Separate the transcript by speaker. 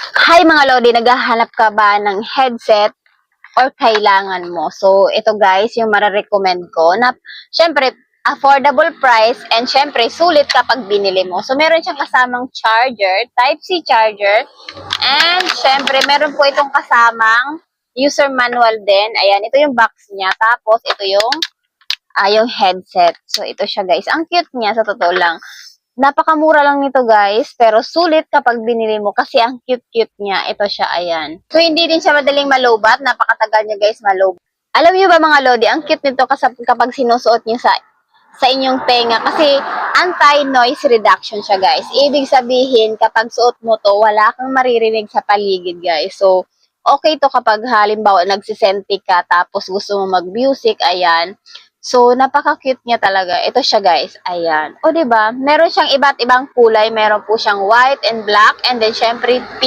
Speaker 1: Hi mga Lodi, naghahanap ka ba ng headset or kailangan mo? So, ito guys, yung mararecommend ko na syempre, affordable price and syempre, sulit kapag binili mo. So, meron siyang kasamang charger, Type-C charger, and syempre, meron po itong kasamang user manual din. Ayan, ito yung box niya. Tapos, ito yung headset. So, ito siya guys. Ang cute niya sa totoo lang. Napakamura lang nito guys, pero sulit kapag binili mo kasi ang cute-cute niya. Ito siya, ayan. So, hindi din siya madaling malobat. Napakatagal niya guys malobat. Alam niyo ba mga Lodi, ang cute nito kapag sinusuot niyo sa inyong tenga kasi anti-noise reduction siya guys. Ibig sabihin, kapag suot mo to, wala kang maririnig sa paligid guys. So, okay to kapag halimbawa nagsisenti ka tapos gusto mo mag-music, ayan. So, napaka-cute niya talaga. Ito siya, guys. Ayan. O, diba? Meron siyang iba't ibang kulay. Meron po siyang white and black. And then, syempre, pink.